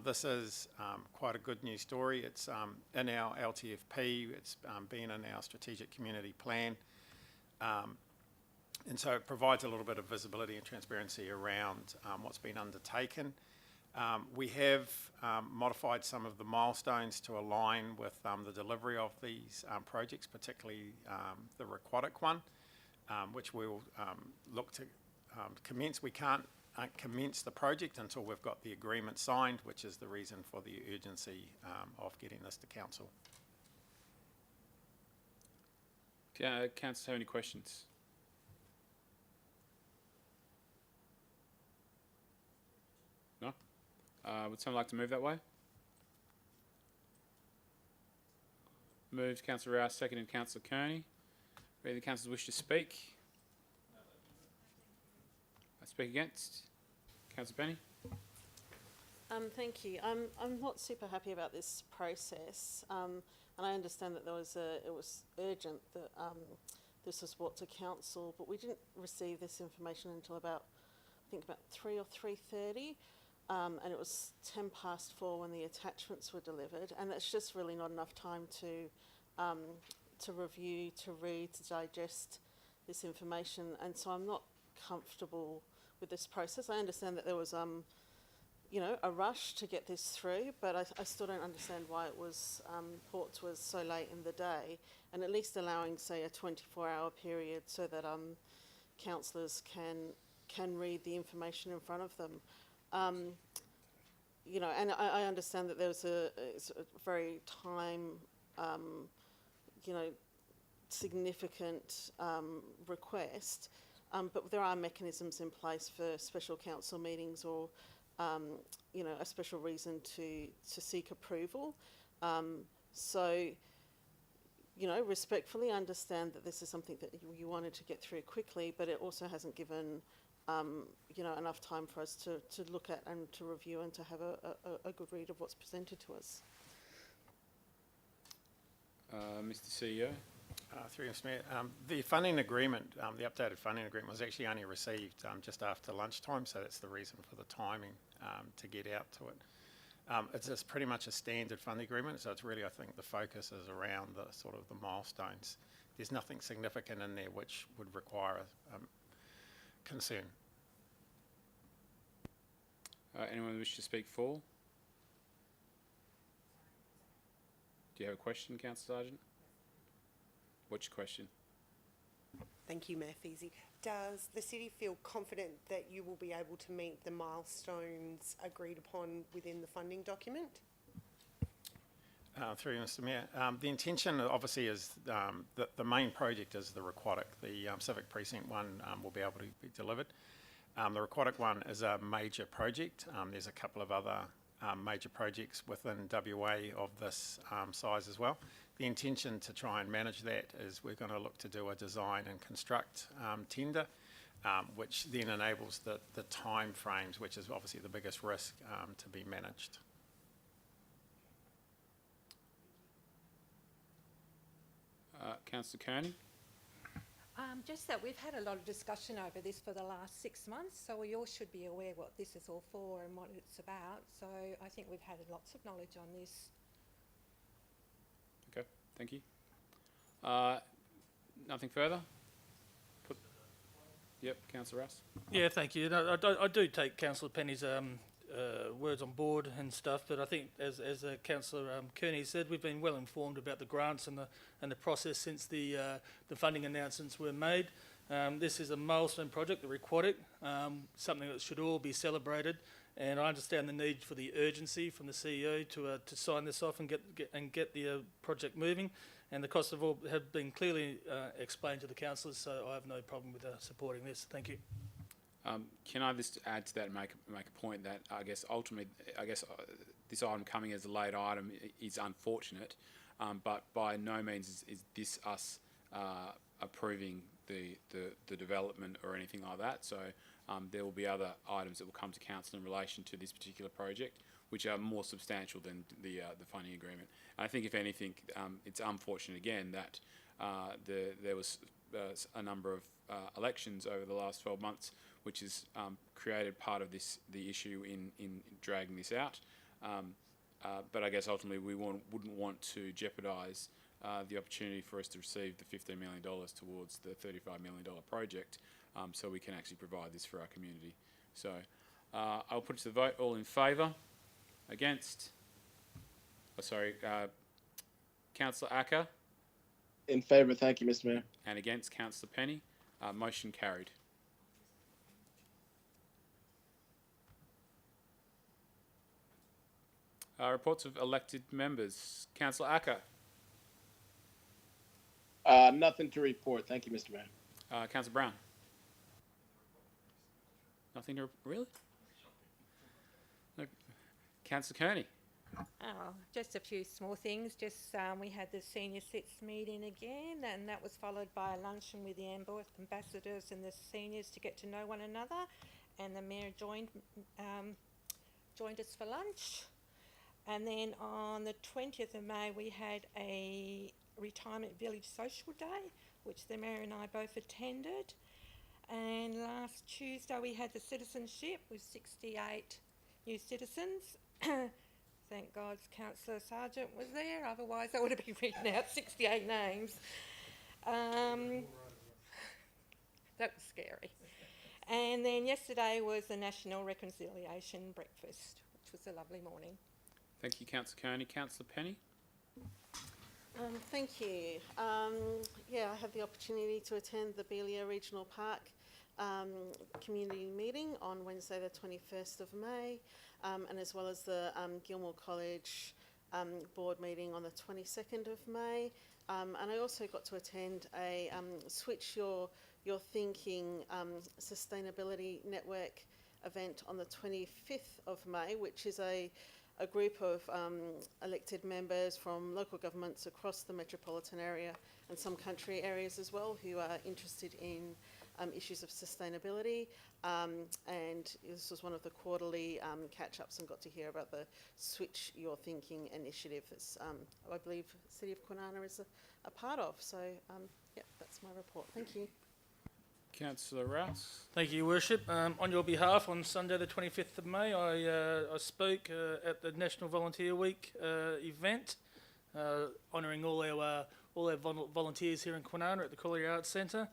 this is quite a good news story. It's in our LTFP, it's been in our strategic community plan, and so it provides a little bit of visibility and transparency around what's been undertaken. We have modified some of the milestones to align with the delivery of these projects, particularly the Aquatic one, which we'll look to commence. We can't commence the project until we've got the agreement signed, which is the reason for the urgency of getting this to council. Councillors have any questions? No? Would someone like to move that way? Moved, Councillor Rouse, seconded Councillor Kearney. Any of the councillors wish to speak? Speak against? Councillor Penny? Thank you. I'm not super happy about this process, and I understand that it was urgent that this was brought to council, but we didn't receive this information until about 3 or 3:30, and it was 4:10 when the attachments were delivered, and that's just really not enough time to review, to read, to digest this information, and so I'm not comfortable with this process. I understand that there was a rush to get this through, but I still don't understand why it was brought to us so late in the day, and at least allowing, say, a 24-hour period so that councillors can read the information in front of them. And I understand that there was it's a very time, significant request, but there are mechanisms in place for special council meetings or a special reason to seek approval. Respectfully understand that this is something that you wanted to get through quickly, but it also hasn't given, enough time for us to look at and to review and to have a good read of what's presented to us. Mr. CEO? Through you, Mr. Mayor. The funding agreement, the updated funding agreement was actually only received just after lunchtime, so that's the reason for the timing to get out to it. It's just pretty much a standard funding agreement, so it's really, I think, the focus is around the sort of the milestones. There's nothing significant in there which would require concern. Anyone wish to speak for? Do you have a question, Councillor Sargent? What's your question? Thank you, Mayor Feasy. Does the city feel confident that you will be able to meet the milestones agreed upon within the funding document? Through you, Mr. Mayor. The intention obviously is that the main project is the Aquatic. The Civic Precinct 1 will be able to be delivered. The Aquatic one is a major project. There's a couple of other major projects within WA of this size as well. The intention to try and manage that is we're going to look to do a design and construct tender, which then enables the time frames, which is obviously the biggest risk, to be managed. Councillor Kearney? Just that we've had a lot of discussion over this for the last 6 months, so we all should be aware what this is all for and what it's about. So I think we've had lots of knowledge on this. Okay, thank you. Nothing further? Yep, Councillor Rouse. Yeah, thank you. No, I do take Councillor Penny's words on board and stuff, but I think as Councillor Kearney said, we've been well informed about the grants and the process since the funding announcements were made. This is a milestone project, the Aquatic, something that should all be celebrated, and I understand the need for the urgency from the CEO to sign this off and get the project moving. And the costs of all have been clearly explained to the councillors, so I have no problem with supporting this. Thank you. Can I just add to that and make a point that I guess ultimately, this item coming as a late item is unfortunate, but by no means is this us approving the development or anything like that. So there will be other items that will come to council in relation to this particular project, which are more substantial than the funding agreement. And I think, if anything, it's unfortunate again that there was a number of elections over the last 12 months, which has created part of the issue in dragging this out. But I guess ultimately we wouldn't want to jeopardise the opportunity for us to receive the $15 million towards the $35 million project, so we can actually provide this for our community. So I'll put it to the vote. All in favour? Against? Oh, sorry, Councillor Acker, In favour, thank you, Mr. Mayor. and against Councillor Penny. Motion carried. Reports of elected members. Councillor Acker, Nothing to report. Thank you, Mr. Mayor. Councillor Brown. Nothing to really? No. Councillor Kearney. Oh, just a few small things. Just we had the senior sits meeting again, and that was followed by a luncheon with the ambassadors and the seniors to get to know one another. And the mayor joined us for lunch. And then on the 20th of May, we had a retirement village social day, which the mayor and I both attended. And last Tuesday, we had the citizenship with 68 new citizens. Thank God Councillor Sargent was there, otherwise I would have been reading out 68 names. That was scary. And then yesterday was the National Reconciliation Breakfast, which was a lovely morning. Thank you, Councillor Kearney. Councillor Penny. Thank you. Yeah, I had the opportunity to attend the Belia Regional Park community meeting on Wednesday the 21st of May, and as well as the Gilmore College board meeting on the 22nd of May. And I also got to attend a Switch Your Thinking Sustainability Network event on the 25th of May, which is a group of elected members from local governments across the metropolitan area and some country areas as well who are interested in issues of sustainability. And this was one of the quarterly catch-ups, and got to hear about the Switch Your Thinking initiative that's, I believe, the City of Kwinana is a part of. So, yeah, that's my report. Thank you. Councillor Rouse. Thank you, Your Worship. On your behalf, on Sunday the 25th of May, I spoke at the National Volunteer Week event, honouring all our volunteers here in Kwinana at the Collyer Arts Centre.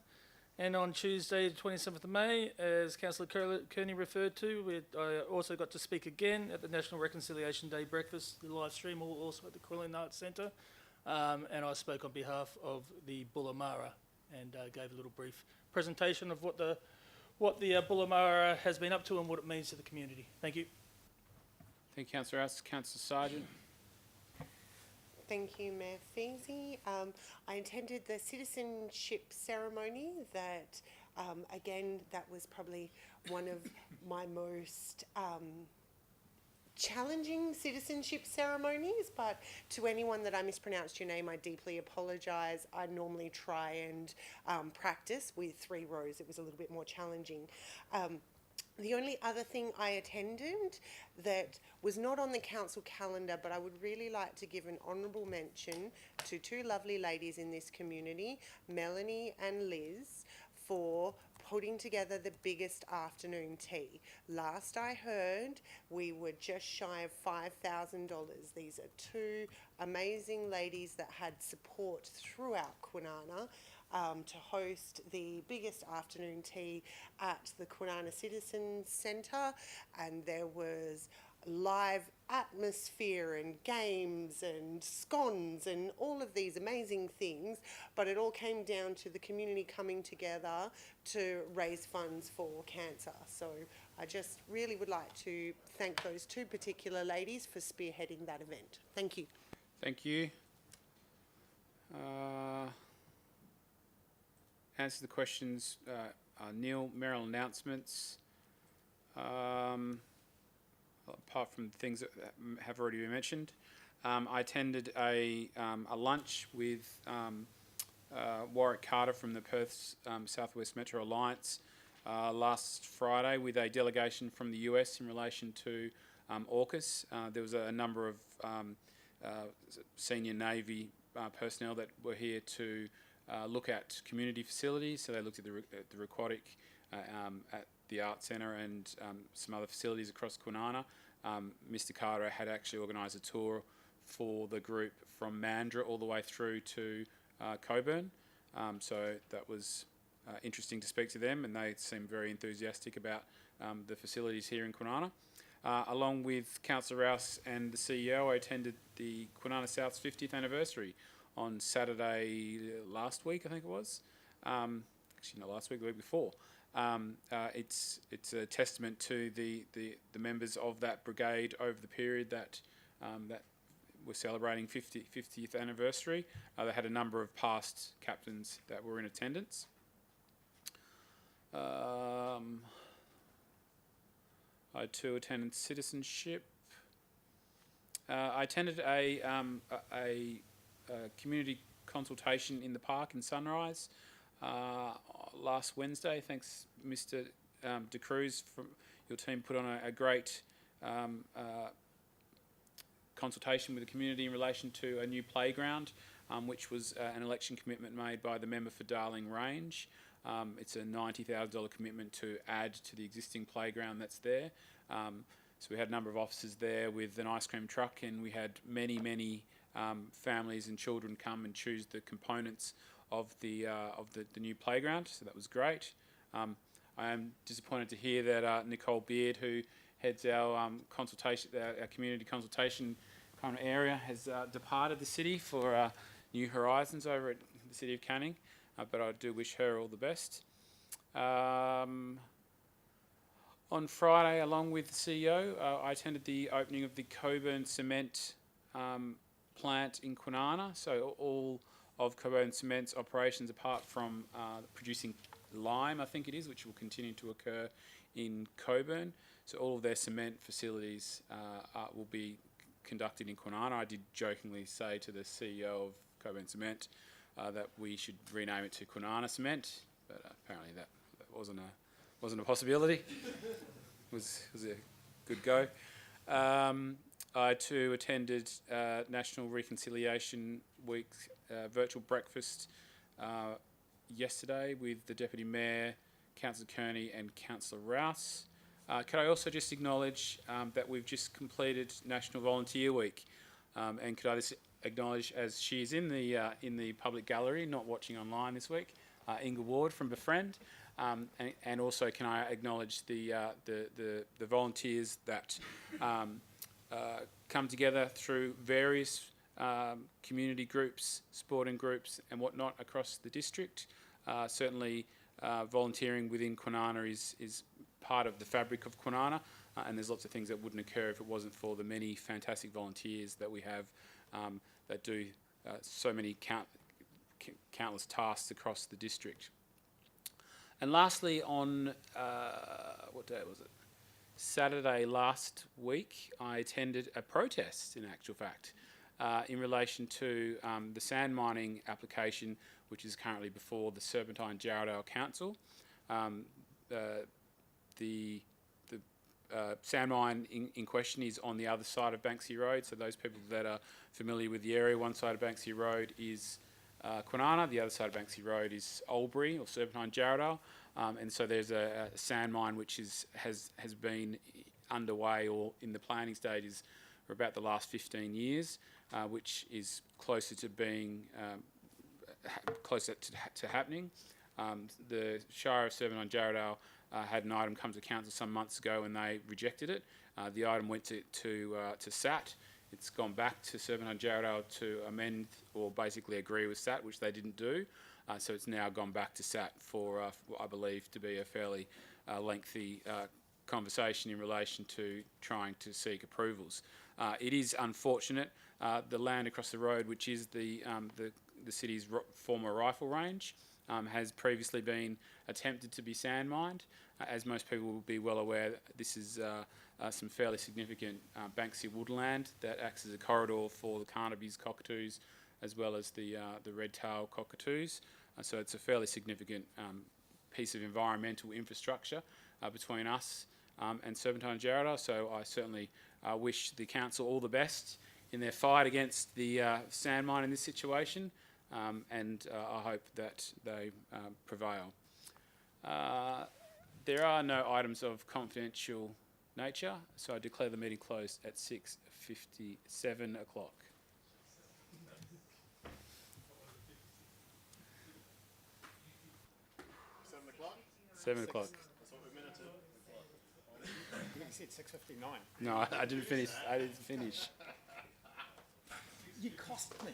And on Tuesday the 27th of May, as Councillor Kearney referred to, I also got to speak again at the National Reconciliation Day breakfast, the live stream also at the Quillian Arts Centre. And I spoke on behalf of the Bullamara and gave a little brief presentation of what the Bullamara has been up to and what it means to the community. Thank you. Thank you, Councillor Rouse. Councillor Sargent. Thank you, Mayor Feasy. I attended the citizenship ceremony that, again, that was probably one of my most challenging citizenship ceremonies, but to anyone that I mispronounced your name, I deeply apologise. I normally try and practice with 3 rows. It was a little bit more challenging. The only other thing I attended that was not on the council calendar, but I would really like to give an honourable mention to 2 lovely ladies in this community, Melanie and Liz, for putting together the biggest afternoon tea. Last I heard, we were just shy of $5,000. These are 2 amazing ladies that had support throughout Kwinana to host the biggest afternoon tea at the Kwinana Citizen Centre, and there was live atmosphere and games and scones and all of these amazing things, but it all came down to the community coming together to raise funds for cancer. So I just really would like to thank those 2 particular ladies for spearheading that event. Thank you. Thank you. Answer the questions. Neil, mayoral announcements. Apart from things that have already been mentioned, I attended a lunch with Warwick Carter from the Perth's Southwest Metro Alliance last Friday with a delegation from the US in relation to AUKUS. There was a number of senior Navy personnel that were here to look at community facilities. So they looked at the aquatic at the Art Centre and some other facilities across Kwinana. Mr. Carter had actually organised a tour for the group from Mandurah all the way through to Coburn. So that was interesting to speak to them, and they seemed very enthusiastic about the facilities here in Kwinana. Along with Councillor Rouse and the CEO, I attended the Kwinana South's 50th anniversary on Saturday last week, I think it was. Actually, not last week, the week before. It's a testament to the members of that brigade over the period that we're celebrating 50th anniversary. They had a number of past captains that were in attendance. I too attended citizenship. I attended a community consultation in the park in Sunrise last Wednesday. Thanks, Mr. De Cruz, from your team put on a great consultation with the community in relation to a new playground, which was an election commitment made by the member for Darling Range. It's a $90,000 commitment to add to the existing playground that's there. So we had a number of officers there with an ice cream truck, and we had many families and children come and choose the components of the new playground. So that was great. I am disappointed to hear that Nicole Beard, who heads our consultation, our community consultation kind of area, has departed the city for New Horizons over at the City of Canning. But I do wish her all the best. On Friday, along with the CEO, I attended the opening of the Coburn Cement plant in Kwinana. So all of Coburn Cement's operations, apart from producing lime, I think it is, which will continue to occur in Coburn. So all of their cement facilities will be conducted in Kwinana. I did jokingly say to the CEO of Coburn Cement that we should rename it to Kwinana Cement, but apparently that wasn't a possibility. It was a good go. I too attended National Reconciliation Week virtual breakfast yesterday with the Deputy Mayor, Councillor Kearney and Councillor Rouse. Could I also just acknowledge that we've just completed National Volunteer Week, and could I just acknowledge, as she is in the public gallery, not watching online this week, Inga Ward from Befriend, and also can I acknowledge the volunteers that come together through various community groups, sporting groups, and whatnot across the district. Certainly, volunteering within Kwinana is part of the fabric of Kwinana, and there's lots of things that wouldn't occur if it wasn't for the many fantastic volunteers that we have that do so many countless tasks across the district. And lastly, on what day was it? Saturday last week, I attended a protest, in actual fact, in relation to the sand mining application, which is currently before the Serpentine Jarrahdale Council. The sand mine in question is on the other side of Banksy Road. So those people that are familiar with the area, one side of Banksy Road is Kwinana, the other side of Banksy Road is Albury or Serpentine Jarrahdale. And so there's a sand mine which has been underway or in the planning stages for about the last 15 years, which is closer to being closer to happening. The Shire of Serpentine Jarrahdale had an item come to council some months ago and they rejected it. The item went to SAT. It's gone back to Serpentine Jarrahdale to amend or basically agree with SAT, which they didn't do. So it's now gone back to SAT for what I believe to be a fairly lengthy conversation in relation to trying to seek approvals. It is unfortunate. The land across the road, which is the city's former rifle range, has previously been attempted to be sand mined. As most people will be well aware, this is some fairly significant Banksy woodland that acts as a corridor for the Carnaby's cockatoos as well as the red-tailed cockatoos. So it's a fairly significant piece of environmental infrastructure between us and Serpentine Jarrahdale. So I certainly wish the council all the best in their fight against the sand mine in this situation, and I hope that they prevail. There are no items of confidential nature, so I declare the meeting closed at 6:57 o'clock. 7 o'clock. 7 o'clock. You said 6:59. No, I didn't finish. I didn't finish. You cost me.